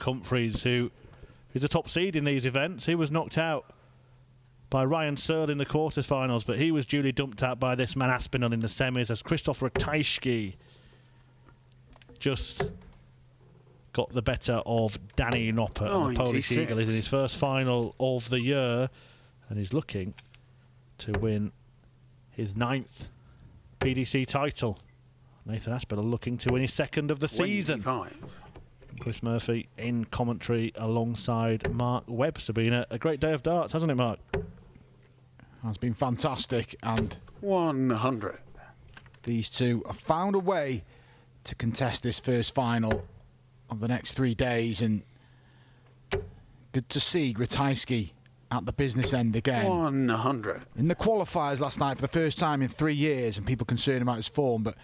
Humphries, who is a top seed in these events. He was knocked out by Ryan Searle in the quarterfinals, but he was duly dumped out by this man Aspinall in the semis as Krzysztof Ratajski just got the better of Danny Noppert. And the Polish Eagle is in his first final of the year, and he's looking to win his 9th PDC title. Nathan Aspinall looking to win his 2nd of the season. 25. Chris Murphy in commentary alongside Mark Webb. It's been a great day of darts, hasn't it, Mark? It's been fantastic, and 100. These two have found a way to contest this first final of the next 3 days, and good to see Ratajski at the business end again. 100. In the qualifiers last night for the first time in 3 years, and people concerned about his form, but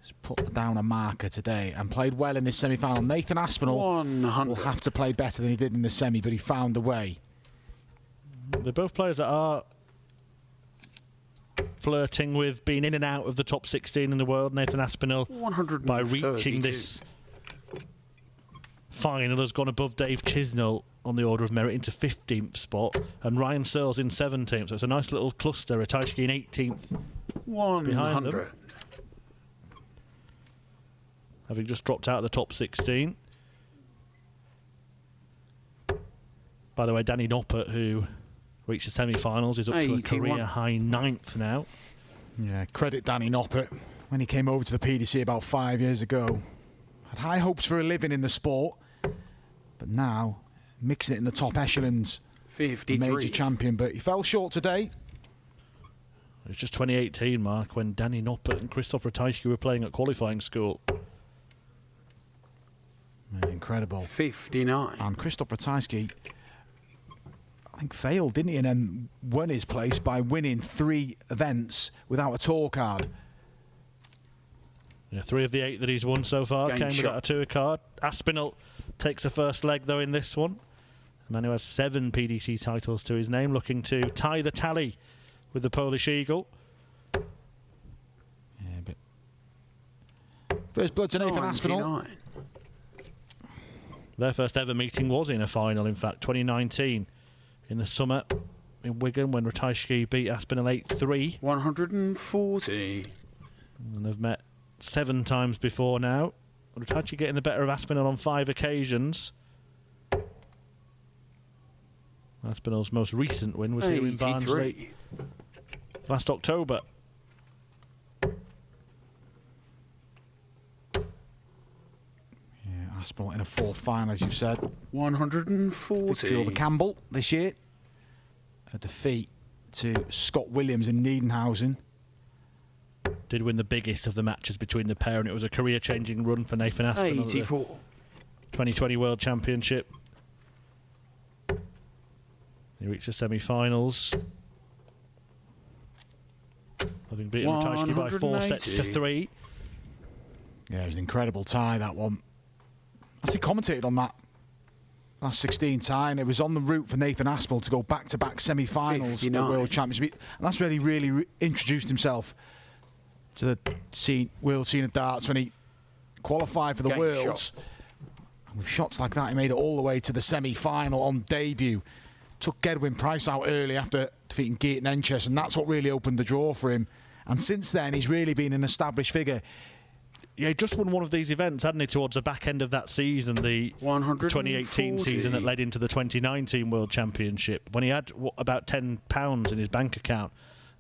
he's put down a marker today and played well in this semi-final. Nathan Aspinall 100. will have to play better than he did in the semi, but he found a way. They're both players that are flirting with being in and out of the top 16 in the world. Nathan Aspinall, by reaching this final, has gone above Dave Chisnell on the order of merit into 15th spot, and Ryan Searle's in 17th, so it's a nice little cluster. Ratajski in 18th 100. behind them, having just dropped out of the top 16. By the way, Danny Noppert, who reached the semi-finals, is up to a career-high 9th now. Yeah, credit Danny Noppert. When he came over to the PDC about 5 years ago, had high hopes for a living in the sport, but now mixing it in the top echelons. 53. Major champion, but he fell short today. It was just 2018, Mark, when Danny Noppert and Krzysztof Ratajski were playing at qualifying school. Incredible. 59. And Krzysztof Ratajski, I think, failed, didn't he? And then won his place by winning 3 events without a tour card. Yeah, 3 of the 8 that he's won so far came without a tour card. Aspinall takes the first leg, though, in this one. A man who has 7 PDC titles to his name, looking to tie the tally with the Polish Eagle. Yeah, but first blood to Nathan Aspinall. Their first ever meeting was in a final, in fact, 2019 in the summer in Wigan, when Ratajski beat Aspinall 8-3. 140. And they've met 7 times before now. Ratajski getting the better of Aspinall on 5 occasions. Aspinall's most recent win was here in Barnsley last October. Aspinall in a 4th final, as you said. 140. Victory over Campbell this year. A defeat to Scott Williams in Niedenhausen. Did win the biggest of the matches between the pair, and it was a career-changing run for Nathan Aspinall. 84. 2020 World Championship. He reached the semi-finals, having beaten Ratajski by 4 sets to 3. Yeah, it was an incredible tie, that one. I actually commentated on that last 16 tie, and it was on the route for Nathan Aspinall to go back-to-back semi-finals at the World Championship. And that's really, really introduced himself to the world scene of darts when he qualified for the Worlds. And with shots like that, he made it all the way to the semi-final on debut. Took Gedwin Price out early after defeating Gaetan Enches, and that's what really opened the draw for him. And since then, he's really been an established figure. Yeah, he just won one of these events, hadn't he, towards the back end of that season, the 2018 season that led into the 2019 World Championship, when he had about £10 in his bank account,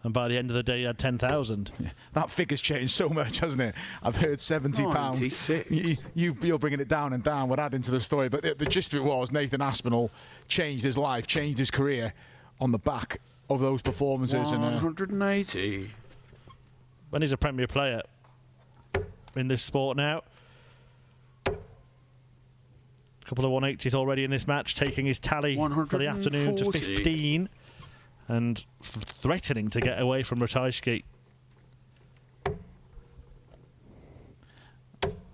and by the end of the day he had 10,000. Yeah, that figure's changed so much, hasn't it? I've heard £70. You're bringing it down and down, we're adding to the story, but the gist of it was Nathan Aspinall changed his life, changed his career on the back of those performances. 180. When he's a Premier player in this sport now. A couple of 180s already in this match, taking his tally for the afternoon to 15 and threatening to get away from Ratajski.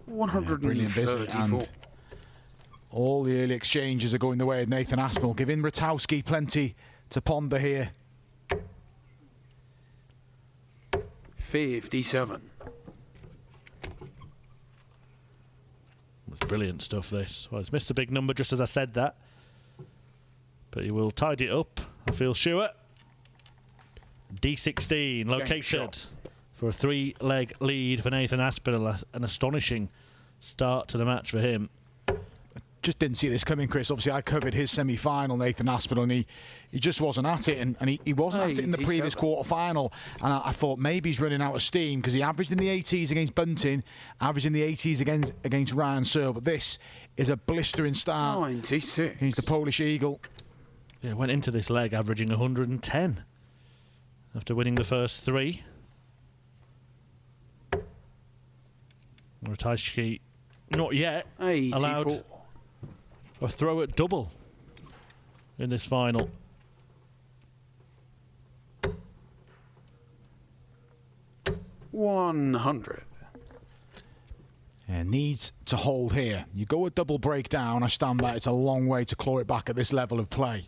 134. And all the early exchanges are going the way of Nathan Aspinall, giving Ratajski plenty to ponder here. 57. Brilliant stuff, this. Well, he's missed a big number just as I said that. But he will tidy it up, I feel sure. D16 located for a 3-leg lead for Nathan Aspinall. An astonishing start to the match for him. Just didn't see this coming, Chris. Obviously, I covered his semi-final, Nathan Aspinall, and he just wasn't at it, and he wasn't at it in the previous quarter-final. And I thought maybe he's running out of steam because he averaged in the 80s against Bunting, averaged in the 80s against Ryan Searle. But this is a blistering start 96 against the Polish Eagle. Yeah, went into this leg averaging 110 after winning the first 3. Ratajski not yet 84. allowed a throw at double in this final. $100. Yeah, needs to hold here. You go a double breakdown, I stand by. It's a long way to claw it back at this level of play.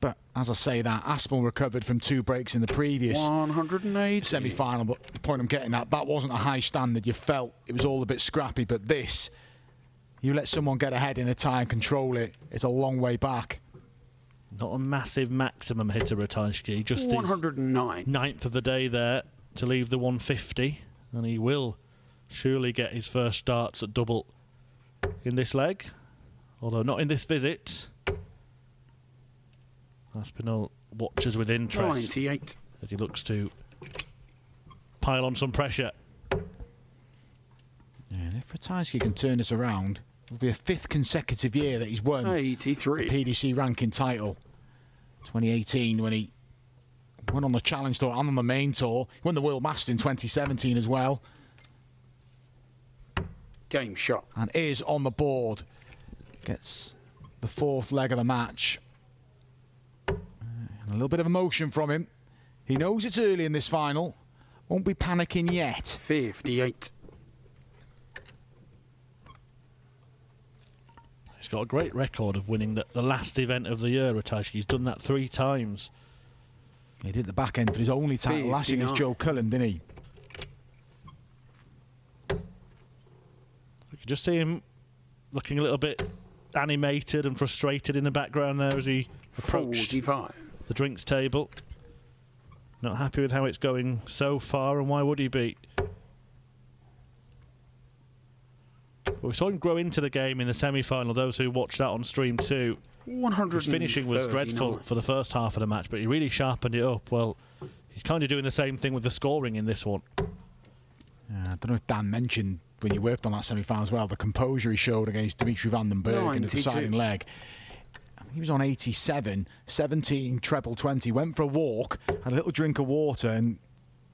But as I say that, Aspinall recovered from 2 breaks in the previous 180 semi-final. But the point I'm getting at, that wasn't a high standard. You felt it was all a bit scrappy. But this, you let someone get ahead in a tie and control it, it's a long way back. Not a massive maximum hitter, Ratajski. Just 109. his 9th of the day there to leave the 150. And he will surely get his first starts at double in this leg. Although not in this visit. Aspinall watches with interest 98 as he looks to pile on some pressure. And if Ratajski can turn this around, it'll be a 5th consecutive year that he's won 83 the PDC ranking title. 2018 when he went on the Challenge Tour and on the main tour. He won the World Masters in 2017 as well. Game shot. And is on the board. Gets the 4th leg of the match. A little bit of emotion from him. He knows it's early in this final. Won't be panicking yet. 58. He's got a great record of winning the last event of the year, Ratajski. He's done that 3 times. He did the back end for his only title last year against Joe Cullen, didn't he? We could just see him looking a little bit animated and frustrated in the background there as he approached 45. the drinks table. Not happy with how it's going so far, and why would he be? But we saw him grow into the game in the semi-final. Those who watched that on stream too. 100. His finishing was dreadful for the first half of the match, but he really sharpened it up. Well, he's kind of doing the same thing with the scoring in this one. I don't know if Dan mentioned when you worked on that semi-final as well, the composure he showed against Dimitri van den Berg in the deciding leg. He was on 87, 17, treble 20, went for a walk, had a little drink of water, and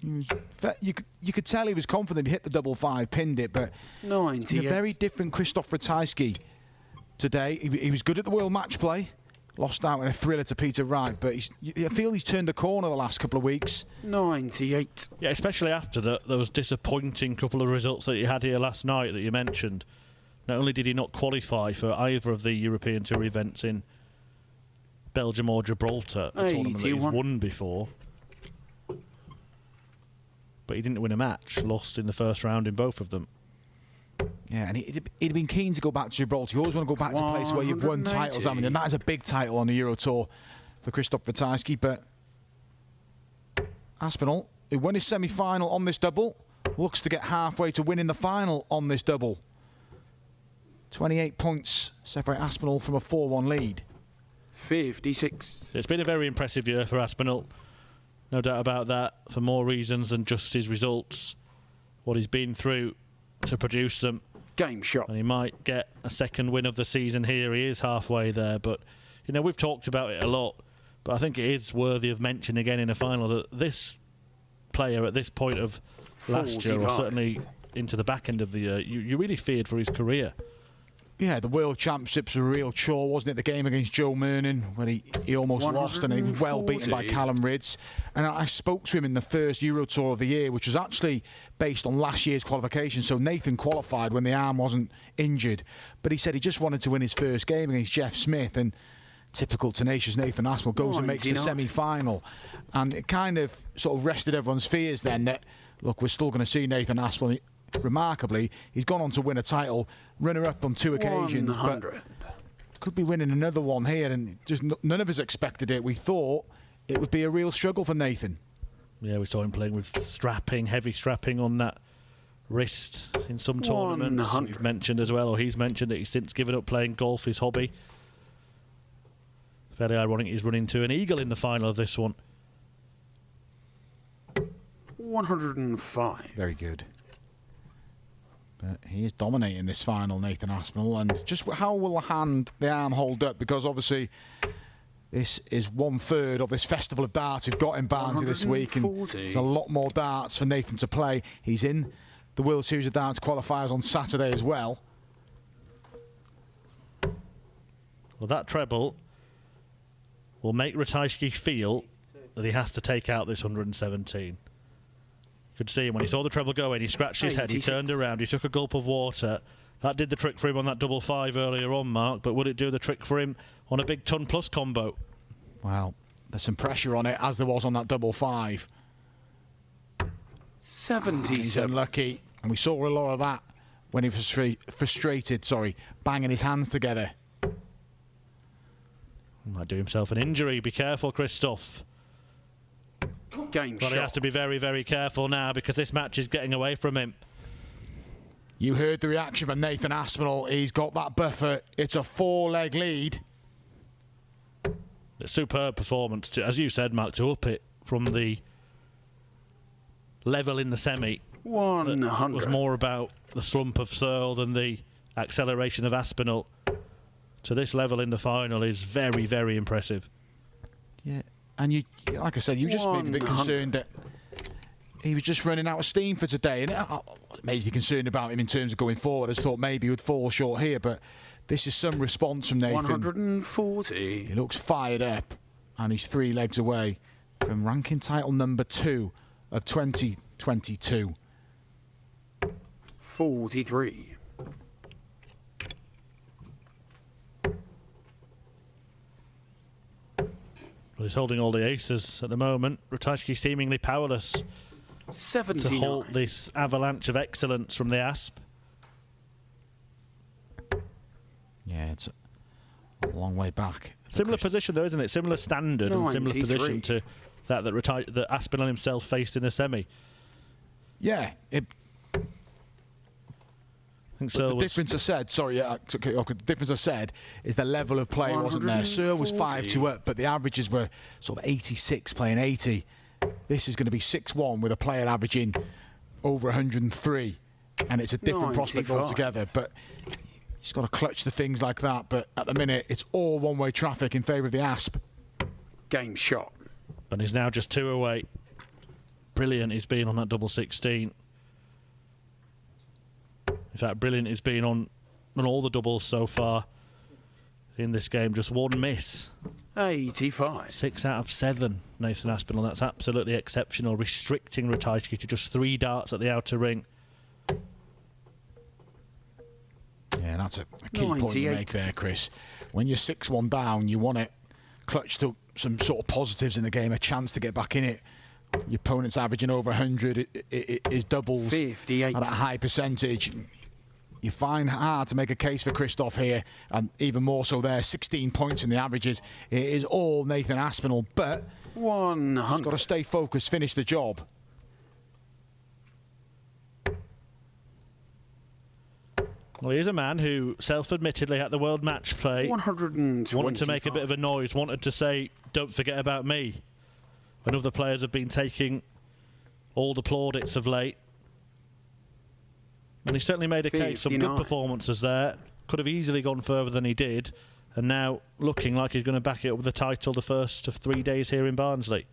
you could tell he was confident. He hit the double 5, pinned it, but a very different Krzysztof Ratajski today. He was good at the World Match Play, lost out in a thriller to Peter Wright, but I feel he's turned the corner the last couple of weeks. 98. Yeah, especially after those disappointing couple of results that he had here last night that you mentioned. Not only did he not qualify for either of the European Tour events in Belgium or Gibraltar, a tournament that he's won before, but he didn't win a match, lost in the first round in both of them. Yeah, and he'd been keen to go back to Gibraltar. You always want to go back to a place where you've won titles, and that is a big title on the Euro Tour for Krzysztof Ratajski. But Aspinall, who won his semi-final on this double, looks to get halfway to winning the final on this double. 28 points separate Aspinall from a 4-1 lead. 56. It's been a very impressive year for Aspinall. No doubt about that, for more reasons than just his results. What he's been through to produce them. Game shot. And he might get a second win of the season here. He is halfway there, but you know, we've talked about it a lot, but I think it is worthy of mention again in a final that this player at this point of last year, or certainly into the back end of the year, you really feared for his career. Yeah, the World Championships were a real chore, wasn't it? The game against Joe Mernon, where he almost lost, and he was well beaten by Callum Ridds. And I spoke to him in the first Euro Tour of the year, which was actually based on last year's qualification. So Nathan qualified when the arm wasn't injured. But he said he just wanted to win his first game against Jeff Smith. And typical tenacious Nathan Aspinall goes and makes the semi-final. And it kind of sort of rested everyone's fears then that, look, we're still going to see Nathan Aspinall remarkably, he's gone on to win a title, runner-up on 2 occasions. 100. But could be winning another one here, and just none of us expected it. We thought it would be a real struggle for Nathan. Yeah, we saw him playing with strapping, heavy strapping on that wrist in some tournaments. 100. We've mentioned as well, or he's mentioned that he's since given up playing golf, his hobby. Fairly ironic he's running to an eagle in the final of this one. 105. Very good. But he is dominating this final, Nathan Aspinall. And just how will the arm hold up? Because obviously this is 1/3 of this Festival of Darts we've got in Barnsley this week. And there's a lot more darts for Nathan to play. He's in the World Series of Darts qualifiers on Saturday as well. Well, that treble will make Ratajski feel that he has to take out this 117. You could see him when he saw the treble go in, he scratched his head, he turned around, he took a gulp of water. That did the trick for him on that double 5 earlier on, Mark, but would it do the trick for him on a big ton plus combo? Well, there's some pressure on it, as there was on that double 5. 77. He's unlucky, and we saw a lot of that when he was frustrated, banging his hands together. He might do himself an injury. Be careful, Krzysztof. Game But shot. he has to be very, very careful now because this match is getting away from him. You heard the reaction from Nathan Aspinall. He's got that buffer. It's a 4-leg lead. A superb performance, as you said, Mark, to up it from the level in the semi. 100. Was more about the slump of Searle than the acceleration of Aspinall. To this level in the final is very, very impressive. Yeah, and you, like I said, you just maybe a bit concerned that he was just running out of steam for today. And amazingly concerned about him in terms of going forward. I just thought maybe he would fall short here, but this is some response from Nathan. 140. He looks fired up, and he's 3 legs away from ranking title number 2 of 2022. 43. Well, he's holding all the aces at the moment. Ratajski seemingly powerless to 79. halt this avalanche of excellence from the Asp. Yeah, it's a long way back. Similar position though, isn't it? Similar standard and similar 93. position to that Aspinall himself faced in the semi. Yeah, I think the difference I said, the difference I said is the level of play wasn't there. Searle was 5-2 up, but the averages were sort of 86 playing 80. This is going to be 6-1 with a player averaging over 103, and it's a different prospect altogether. But he's got to clutch the things like that. But at the minute, it's all one-way traffic in favour of the Asp. Game shot. And he's now just 2 away. Brilliant he's been on that double 16. In fact, brilliant he's been on all the doubles so far in this game. Just 1 miss. 85. 6 out of 7, Nathan Aspinall. That's absolutely exceptional. Restricting Ratajski to just 3 darts at the outer ring. Yeah, that's a key point you make there, Chris. When you're 6-1 down, you want it clutch to some sort of positives in the game, a chance to get back in it. Your opponent's averaging over 100, it is doubles 58. at a high percentage. You find hard to make a case for Krzysztof here, and even more so there, 16 points in the averages. It is all Nathan Aspinall, but 100. he's got to stay focused, finish the job. Well, he is a man who self-admittedly at the World Match Play 125. wanted to make a bit of a noise, wanted to say, don't forget about me. And other players have been taking all the plaudits of late. And he certainly made a case, some good performances there. Could have easily gone further than he did. And now looking like he's going to back it up with the title the first of 3 days here in Barnsley.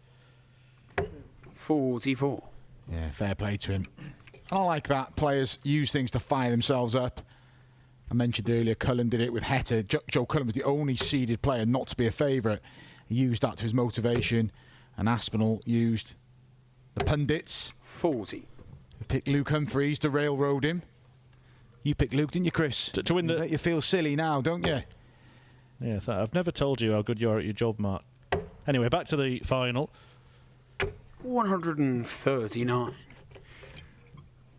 44. Yeah, fair play to him. I like that. Players use things to fire themselves up. I mentioned earlier, Cullen did it with Heta. Joe Cullen was the only seeded player not to be a favourite. He used that to his motivation. And Aspinall used the pundits. 40. Picked Luke Humphreys to railroad him. You picked Luke, didn't you, Chris? To win the... Make you feel silly now, don't you? Yeah, I've never told you how good you are at your job, Mark. Anyway, back to the final. 139.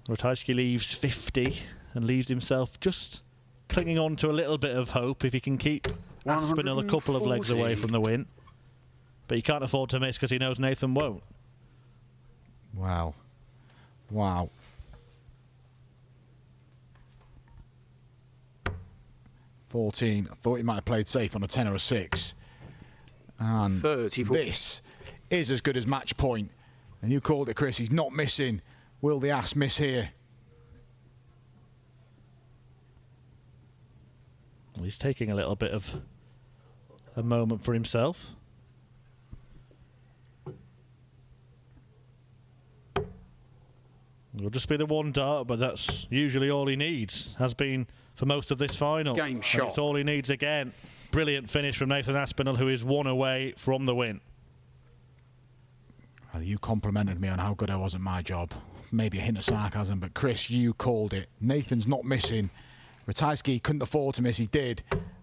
Ratajski leaves 50 and leaves himself just clinging on to a little bit of hope if he can keep Aspinall a couple of legs away from the win. But he can't afford to miss because he knows Nathan won't. Wow. Wow. $14. I thought he might have played safe on a 10 or a 6. And 34. This is as good as match point. And you called it, Chris. He's not missing. Will the ass miss here? Well, he's taking a little bit of a moment for himself. It'll just be the one dart, but that's usually all he needs. Has been for most of this final. Game shot. It's all he needs again. Brilliant finish from Nathan Aspinall, who is 1 away from the win. Well, you complimented me on how good I was at my job. Maybe a hint of sarcasm, but Chris, you called it. Nathan's not missing. Ratajski couldn't afford to miss, he did.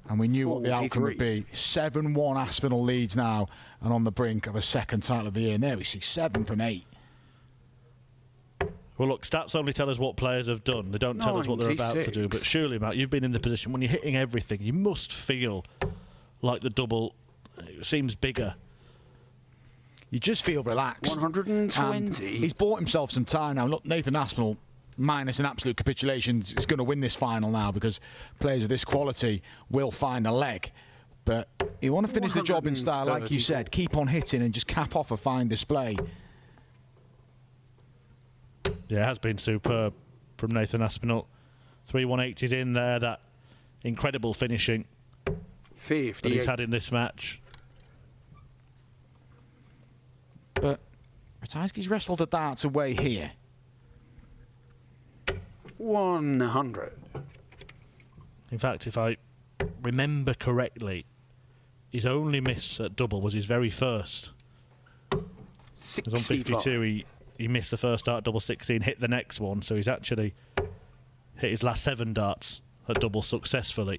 And we knew what the outcome would be. 7-1 Aspinall leads now and on the brink of a second title of the year. And there we see 7 from 8. Well, look, stats only tell us what players have done. They don't tell us what they're about to do. But surely, Matt, you've been in the position when you're hitting everything, you must feel like the double seems bigger. You just feel relaxed. 120. He's bought himself some time now. Look, Nathan Aspinall, minus an absolute capitulation, is going to win this final now because players of this quality will find a leg. But you want to finish the job in style, like you said. Keep on hitting and just cap off a fine display. Yeah, it has been superb from Nathan Aspinall. 3 180s in there, that incredible finishing 58. that he's had in this match. But Ratajski's wrestled the darts away here. 100. In fact, if I remember correctly, his only miss at double was his very first. Because on 52 he missed the first dart, double 16, hit the next one, so he's actually hit his last 7 darts at double successfully.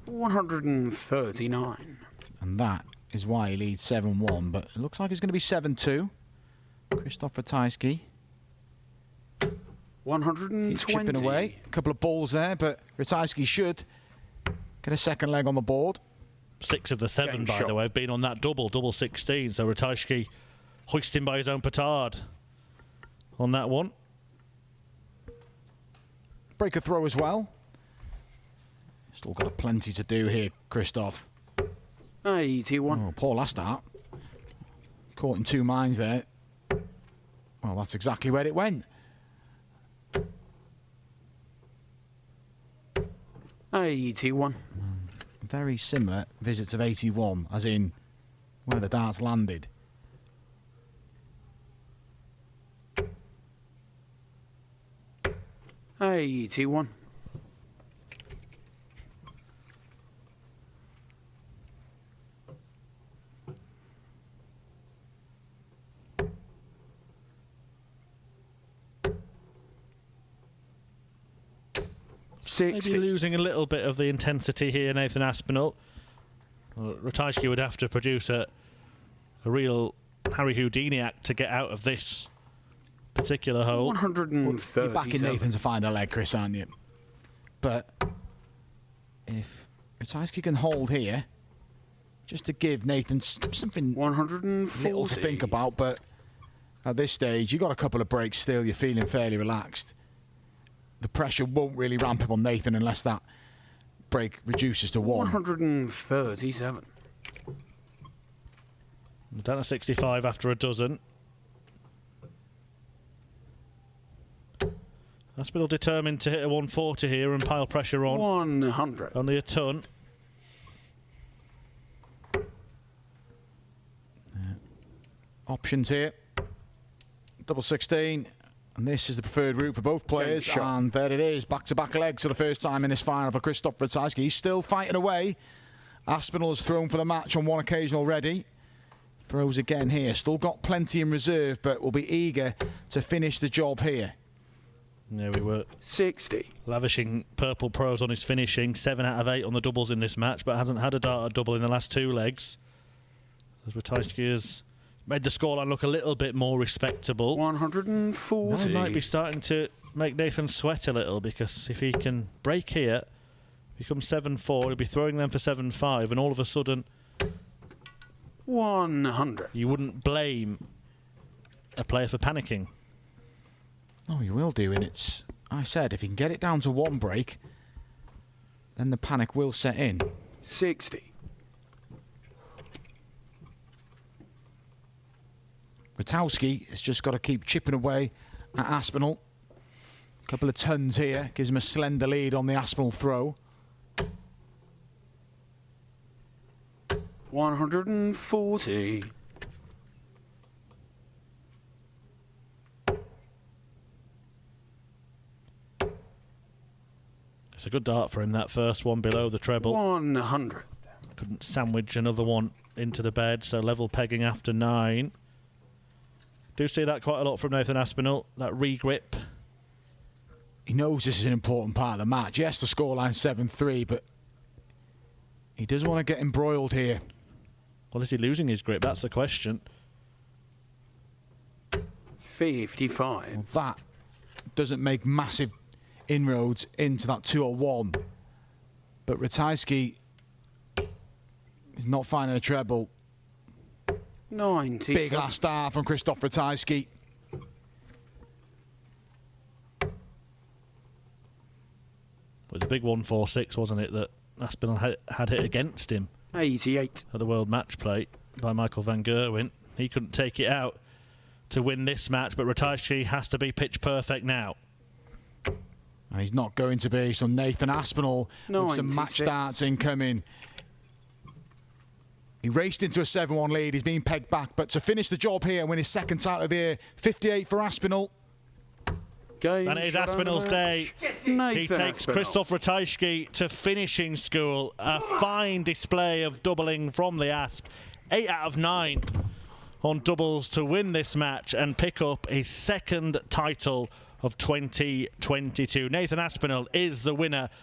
139. And that is why he leads 7-1, but it looks like it's going to be 7-2. Krzysztof Ratajski. 120. Keeps chipping away. A couple of balls there, but Ratajski should get a second leg on the board. 6 of the 7, by the way, have been on that double 16, so Ratajski hoisting by his own petard on that one. Break a throw as well. Still got plenty to do here, Krzysztof. 81. Oh, poor last start. Caught in 2 minds there. Well, that's exactly where it went. 81. Very similar visits of 81, as in where the darts landed. $81. Maybe losing a little bit of the intensity here, Nathan Aspinall. Ratajski would have to produce a real Harry Houdini act to get out of this particular hole. 130. You're backing Nathan to find a leg, Chris, aren't you? But if Ratajski can hold here, just to give Nathan something 140. little to think about, but at this stage, you've got a couple of breaks still, you're feeling fairly relaxed. The pressure won't really ramp up on Nathan unless that break reduces to 1. 137. Down to 65 after a dozen. Aspinall determined to hit a 140 here and pile pressure on. 100. Only a ton. Options here. Double 16. And this is the preferred route for both players. And there it is. Back-to-back legs for the first time in this final for Krzysztof Ratajski. He's still fighting away. Aspinall has thrown for the match on 1 occasion already. Throws again here. Still got plenty in reserve, but will be eager to finish the job here. There we were. 60. Lavishing purple pros on his finishing. 7 out of 8 on the doubles in this match, but hasn't had a dart at double in the last 2 legs. As Ratajski has made the scoreline look a little bit more respectable. 140. Now he might be starting to make Nathan sweat a little, because if he can break here, become 7-4, he'll be throwing them for 7-5, and all of a sudden 100. you wouldn't blame a player for panicking. Oh, you will do, and it's... I said, if he can get it down to one break, then the panic will set in. 60. Ratajski has just got to keep chipping away at Aspinall. A couple of tons here, gives him a slender lead on the Aspinall throw. 140. It's a good dart for him, that first one below the treble. 100. Couldn't sandwich another one into the bed, so level pegging after 9. Do see that quite a lot from Nathan Aspinall, that regrip. He knows this is an important part of the match. Yes, the scoreline 7-3, but he doesn't want to get embroiled here. Well, is he losing his grip? That's the question. 55. Well, that doesn't make massive inroads into that 201. But Ratajski is not finding a treble. 90. Big last star from Krzysztof Ratajski. It was a big 1-4-6, wasn't it, that Aspinall had hit against him 88. at the World Match Play by Michael van Gerwen. He couldn't take it out to win this match, but Ratajski has to be pitch perfect now. And he's not going to be, so Nathan Aspinall with some match starts incoming. He raced into a 7-1 lead. He's being pegged back, but to finish the job here and win his second title of the year, 58 for Aspinall. And it is Aspinall's day. He takes Aspinall. Krzysztof Ratajski to finishing school. A fine display of doubling from the Asp. 8 out of 9 on doubles to win this match and pick up his second title of 2022. Nathan Aspinall is the winner